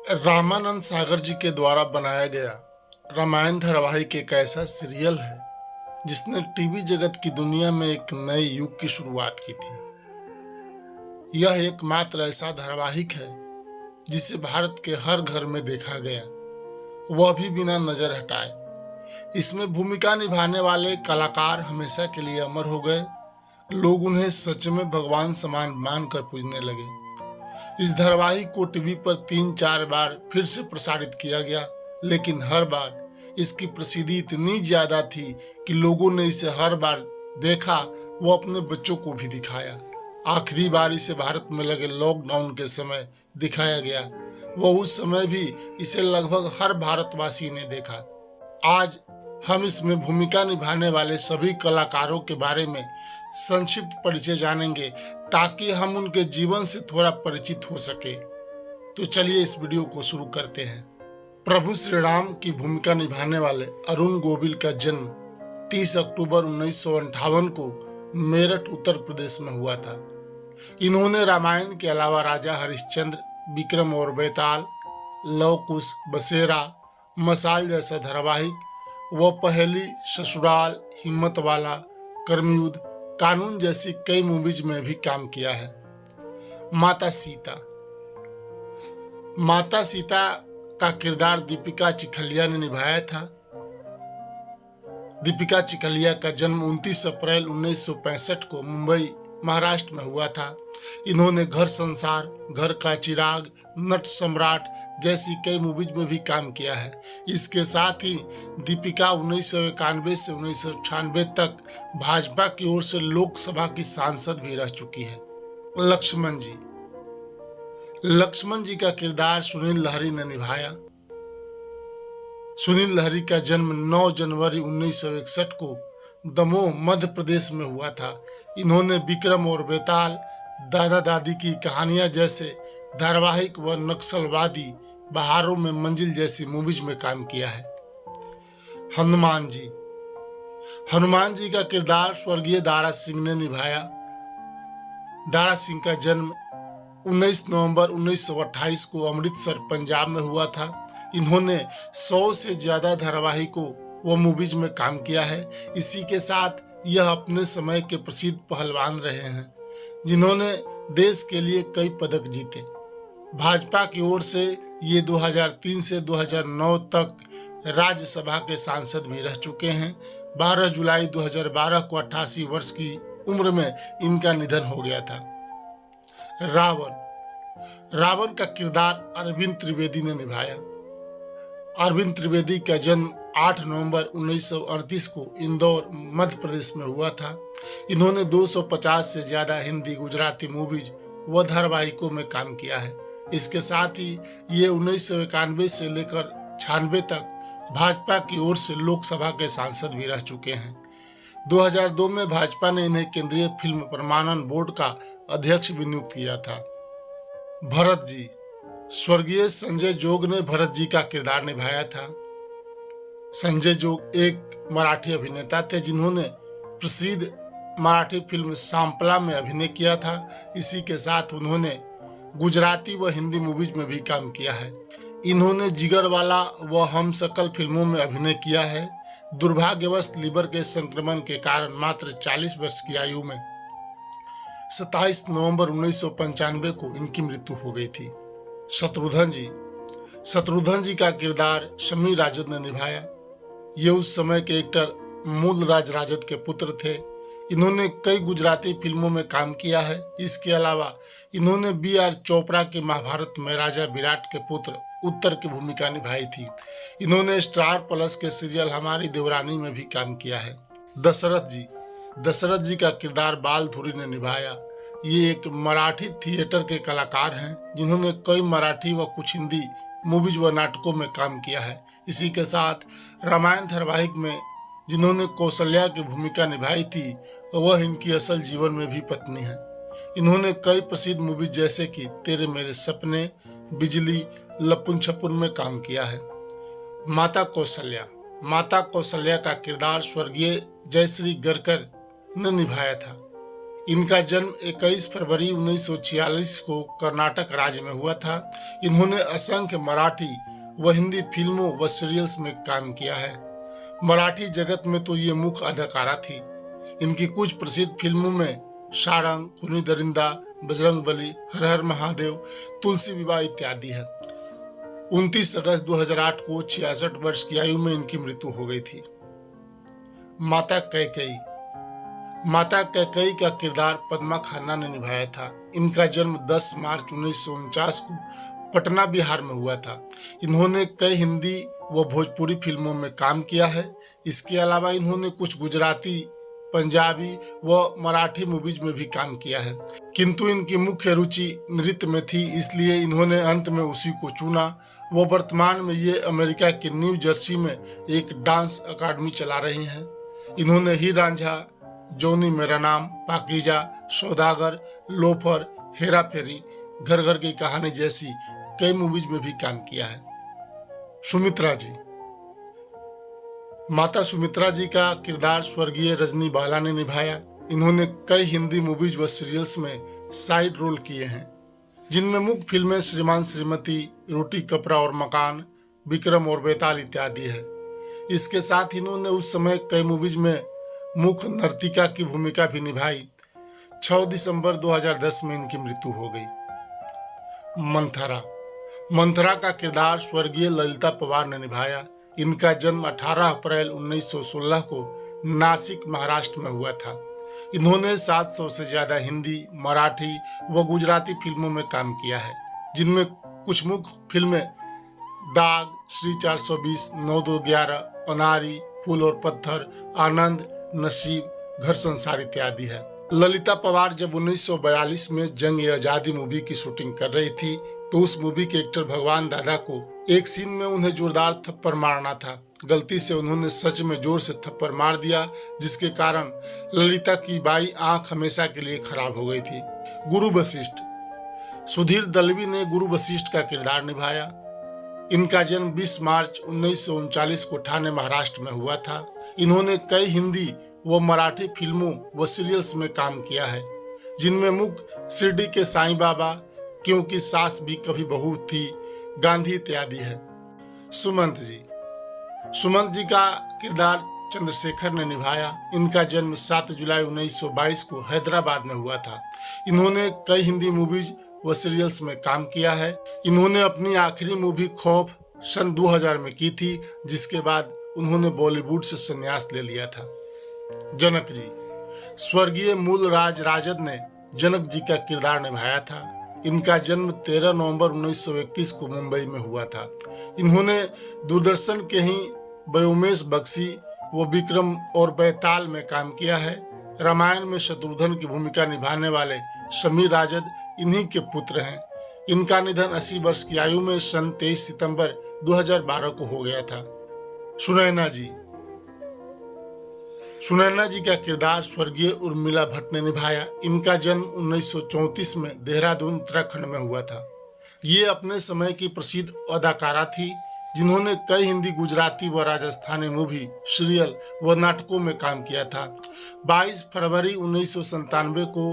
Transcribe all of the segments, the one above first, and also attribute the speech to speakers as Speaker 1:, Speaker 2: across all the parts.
Speaker 1: रामानंद सागर जी के द्वारा बनाया गया रामायण धारावाहिक एक ऐसा सीरियल है जिसने टीवी जगत की दुनिया में एक नए युग की शुरुआत की थी। यह एकमात्र ऐसा धारावाहिक है जिसे भारत के हर घर में देखा गया, वह भी बिना नजर हटाए। इसमें भूमिका निभाने वाले कलाकार हमेशा के लिए अमर हो गए। लोग उन्हें सच में भगवान समान मानकर पूजने लगे। इस धारावाहिक को टीवी पर 3-4 बार फिर से प्रसारित किया गया, लेकिन हर बार इसकी प्रसिद्धि इतनी ज्यादा थी कि लोगों ने इसे हर बार देखा, वो अपने बच्चों को भी दिखाया। आखिरी बार इसे भारत में लगे लॉकडाउन के समय दिखाया गया, वह उस समय भी इसे लगभग हर भारतवासी ने देखा। आज हम इसमें भूमिका निभाने वाले सभी कलाकारों के बारे में संक्षिप्त परिचय जानेंगे ताकि हम उनके जीवन से थोड़ा परिचित हो सके। तो चलिए इस वीडियो को शुरू करते हैं। प्रभु श्री राम की भूमिका निभाने वाले अरुण गोविल का जन्म 30 अक्टूबर 1958 को मेरठ उत्तर प्रदेश में हुआ था। इन्होंने रामायण के अलावा राजा हरिश्चंद्र, विक्रम और बेताल, लव कुश, बसेरा, मसाल जैसा धारावाहिक व पहेली, ससुराल, हिम्मत वाला, कर्मयुद्ध, कानून जैसी कई मूवीज में भी काम किया है। माता सीता का किरदार दीपिका चिखलिया ने निभाया था। दीपिका चिखलिया का जन्म 29 अप्रैल 1965 को मुंबई, महाराष्ट्र में हुआ था। इन्होंने घर संसार, घर का चिराग, नट सम्राट जैसी कई मूवीज में भी काम किया है। इसके साथ ही दीपिका 1991 से 1996 तक भाजपा की ओर से लोकसभा की सांसद भी रह चुकी है। लक्ष्मण जी का किरदार सुनील लहरी ने निभाया। सुनील लहरी का जन्म 9 जनवरी 1961 को दमोह, मध्य प्रदेश में हुआ था। इन्होंने विक्रम और बेताल, दादा दादी की कहानियां जैसे धारावाहिक व नक्सलवादी बहारों में मंजिल जैसी मूवीज में काम किया है। हनुमान जी का किरदार स्वर्गीय दारा सिंह ने निभाया। दारा सिंह का जन्म 19 नवंबर 1928 को अमृतसर, पंजाब में हुआ था। इन्होंने 100 से ज्यादा धारावाहिकों व मूवीज में काम किया है। इसी के साथ यह अपने समय के प्रसिद्ध पहलवान रहे हैं जिन्होंने देश के लिए कई पदक जीते। भाजपा की ओर से ये 2003 से 2009 तक राज्यसभा के सांसद भी रह चुके हैं। 12 जुलाई 2012 को 88 वर्ष की उम्र में इनका निधन हो गया था। रावण का किरदार अरविंद त्रिवेदी ने निभाया। अरविंद त्रिवेदी का जन्म 8 नवंबर 1938 को इंदौर, मध्य प्रदेश में हुआ था। इन्होंने 250 से ज्यादा हिंदी, गुजराती मूवीज व धारावाहिकों में काम किया है। इसके साथ ही ये 1991 से लेकर 96 तक भाजपा की ओर से लोकसभा के सांसद भी रह चुके हैं। 2002 में भाजपा ने इन्हें केंद्रीय फिल्म प्रमाणन बोर्ड का अध्यक्ष भी नियुक्त किया था। भरत जी, स्वर्गीय संजय जोग ने भरत जी का किरदार निभाया था। संजय जोग एक मराठी अभिनेता थे जिन्होंने प्रसिद्ध मराठी फिल्म सांपला में अभिनय किया था। इसी के साथ उन्होंने गुजराती व हिंदी मूवीज में भी काम किया है। इन्होंने जिगरवाला व हम सकल फिल्मों में अभिनय किया है। दुर्भाग्यवश लीवर के संक्रमण के कारण मात्र 40 वर्ष की आयु में 27 नवंबर 1995 को इनकी मृत्यु हो गई थी। शत्रुघ्न जी का किरदार शम्मी राजद ने निभाया। ये उस समय के एक्टर मूलराज राजद के पुत्र थे। इन्होंने कई गुजराती फिल्मों में काम किया है। इसके अलावा इन्होंने B.R. चोपड़ा के महाभारत में राजा विराट के पुत्र उत्तर की भूमिका निभाई थी। इन्होंने स्टार प्लस के सीरियल हमारी देवरानी में भी काम किया है। दशरथ जी का किरदार बाल धुरी ने निभाया। ये एक मराठी थिएटर के कलाकार हैं जिन्होंने कई मराठी व कुछ हिंदी मूवीज व नाटकों में काम किया है। इसी के साथ रामायण धारावाहिक में जिन्होंने कौशल्या की भूमिका निभाई थी वह इनकी असल जीवन में भी पत्नी है। इन्होंने कई प्रसिद्ध मूवीज जैसे कि तेरे मेरे सपने, बिजली, लपुन छपुन में काम किया है। माता कौशल्या का किरदार स्वर्गीय जयश्री गरकर ने निभाया था। इनका जन्म 21 फरवरी 1946 को कर्नाटक राज्य में हुआ था। इन्होंने असंख्य मराठी व हिंदी फिल्मों व सीरियल्स में काम किया है। मराठी जगत में तो ये मुख्य अदाकारा थी। इनकी कुछ प्रसिद्ध फिल्मों में सारंग, खूनी दरिंदा, बजरंगबली, हर हर महादेव, तुलसी विवाह इत्यादि है। 29 अगस्त 2008 को 66 वर्ष की आयु में इनकी मृत्यु हो गई थी। माता कैकेयी। माता कैकेयी का किरदार पद्मा खन्ना ने निभाया था। इनका जन्म 10 मार्च 1949 को पटना बिहार में हुआ था। इन्होंने कई हिंदी व भोजपुरी फिल्मों में काम किया है। इसके अलावा इन्होंने कुछ गुजराती, पंजाबी व मराठी मूवीज में भी काम किया है, किंतु इनकी मुख्य रुचि नृत्य में थी, इसलिए इन्होंने अंत में उसी को चुना। वो वर्तमान में ये अमेरिका के न्यू जर्सी में एक डांस अकादमी चला रही हैं। इन्होंने हीर रांझा, जोनी मेरा नाम, पाकीजा, सौदागर, लोफर, हेरा फेरी, घर घर की कहानी जैसी कई मूवीज में भी काम किया है। सुमित्रा जी। माता सुमित्रा जी का किरदार स्वर्गीय रजनी बाला ने निभाया। इन्होंने कई हिंदी मूवीज व सीरियल्स में साइड रोल किए हैं, जिनमें मुख्य फिल्में श्रीमान श्रीमती, रोटी कपड़ा और मकान, विक्रम और बेताल इत्यादि है। इसके साथ इन्होंने उस समय कई मूवीज में मुख्य नर्तिका की भूमिका भी निभाई। 6 दिसंबर 2010 में इनकी मृत्यु हो गई। मंथरा। मंथरा का किरदार स्वर्गीय ललिता पवार ने निभाया। इनका जन्म 18 अप्रैल 1916 को नासिक, महाराष्ट्र में हुआ था। इन्होंने 700 से ज्यादा हिंदी, मराठी व गुजराती फिल्मों में काम किया है, जिनमें कुछ मुख्य फिल्में दाग, श्री 420, 9211, अनारी, फूल और पत्थर, आनंद, नसीब, घर संसार इत्यादि है। ललिता पवार जब 1942 में जंग-ए-आजादी मूवी की शूटिंग कर रही थी, तो उस मूवी के एक्टर भगवान दादा को एक सीन में उन्हें जोरदार थप्पड़ मारना था। गलती से उन्होंने सच में जोर से थप्पड़ मार दिया, जिसके कारण ललिता की बाई आंख हमेशा के लिए खराब हो गई थी। गुरु वशिष्ठ। सुधीर दलवी ने गुरु वशिष्ठ का किरदार निभाया। इनका जन्म 20 मार्च 1939 को ठाणे, महाराष्ट्र में हुआ था। इन्होंने कई हिंदी व मराठी फिल्मों व सीरियल्स में काम किया है, जिनमें मुख्य शिरडी के साईं बाबा, क्योंकि सास भी कभी बहू थी, गांधी इत्यादि है। सुमंत जी। सुमंत जी का किरदार चंद्रशेखर ने निभाया। इनका जन्म 7 जुलाई 1922 को हैदराबाद में हुआ था। इन्होंने कई हिंदी मूवीज व सीरियल्स में काम किया है। इन्होंने अपनी आखिरी मूवी खौफ सन 2000 में की थी, जिसके बाद उन्होंने बॉलीवुड से संन्यास ले लिया था। जनक जी। स्वर्गीय मूलराज राजद ने जनक जी का किरदार निभाया था। इनका जन्म 13 नवंबर 1931 को मुंबई में हुआ था। इन्होंने दूरदर्शन के ही व्योमेश बख्शी व विक्रम और बेताल में काम किया है। रामायण में शत्रुघ्न की भूमिका निभाने वाले समीर राजद इन्हीं के पुत्र हैं। इनका निधन 80 वर्ष की आयु में सन 23 सितंबर 2012 को हो गया था। सुनैना जी। सुनैना जी का किरदार स्वर्गीय उर्मिला भट्ट ने निभाया। इनका जन्म 1934 में देहरादून, उत्तराखंड में हुआ था। ये अपने समय की प्रसिद्ध अदाकारा थी, जिन्होंने कई हिंदी, गुजराती व राजस्थानी मूवी, सीरियल व नाटकों में काम किया था। 22 फरवरी 1997 को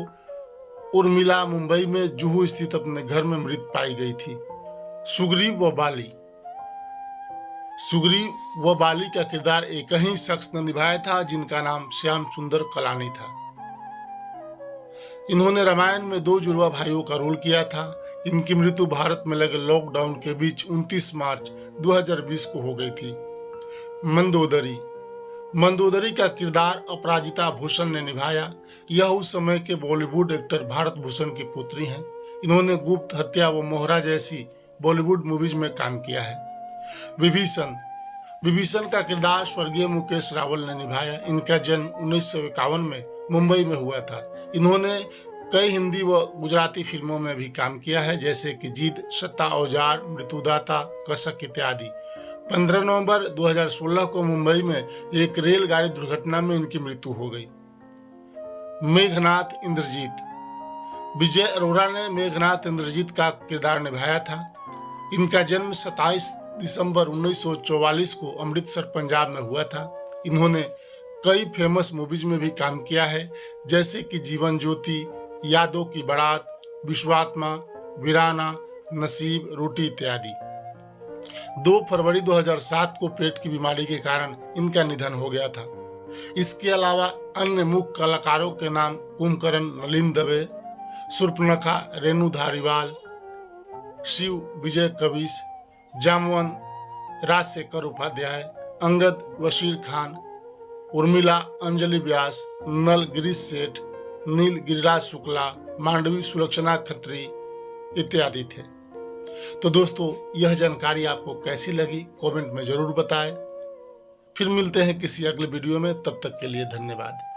Speaker 1: उर्मिला मुंबई में जुहू स्थित अपने घर में मृत पाई गई थी। सुग्रीव व बाली। सुग्रीव व बाली का किरदार एक ही शख्स ने निभाया था, जिनका नाम श्याम सुंदर कलानी था। इन्होंने रामायण में 2 जुड़वा भाइयों का रोल किया था। इनकी मृत्यु भारत में लगे लॉकडाउन के बीच 29 मार्च 2020 को हो गई थी। मंदोदरी। मंदोदरी का किरदार अपराजिता भूषण ने निभाया। यह उस समय के बॉलीवुड एक्टर भारत भूषण की पुत्री हैं। इन्होंने गुप्त हत्या व मोहरा जैसी बॉलीवुड मूवीज में काम किया है। विभीषण। विभीषण का किरदार स्वर्गीय मुकेश रावल ने निभाया। इनका जन्म 1951 में मुंबई में हुआ था। इन्होंने कई हिंदी व गुजराती फिल्मों में भी काम किया है, जैसे कि जीत, सत्ता, औजार, मृत्युदाता, कसक इत्यादि। 15 नवंबर 2016 को मुंबई में एक रेलगाड़ी दुर्घटना में इनकी मृत्यु हो गई। मेघनाथ इंद्रजीत। विजय अरोरा ने मेघनाथ इंद्रजीत का किरदार निभाया था। इनका जन्म 27 दिसंबर 1944 को अमृतसर, पंजाब में हुआ था। इन्होंने कई फेमस मूवीज में भी काम किया है, जैसे कि जीवन ज्योति, यादों की बारात, विश्वात्मा, वीराना, नसीब, रोटी इत्यादि। 2 फरवरी 2007 को पेट की बीमारी के कारण इनका निधन हो गया था। इसके अलावा अन्य मुख्य कलाकारों के नाम कुंभकर्ण नलिन दवे, शूर्पणखा रेणु धारीवाल, शिव विजय कविश, जामवन राजशेखर उपाध्याय, अंगद वशीर खान, उर्मिला अंजलि व्यास, नल गिरीश सेठ, नील गिरिराज शुक्ला, मांडवी सुलक्षणा खत्री इत्यादि थे। तो दोस्तों, यह जानकारी आपको कैसी लगी कमेंट में जरूर बताएं। फिर मिलते हैं किसी अगले वीडियो में, तब तक के लिए धन्यवाद।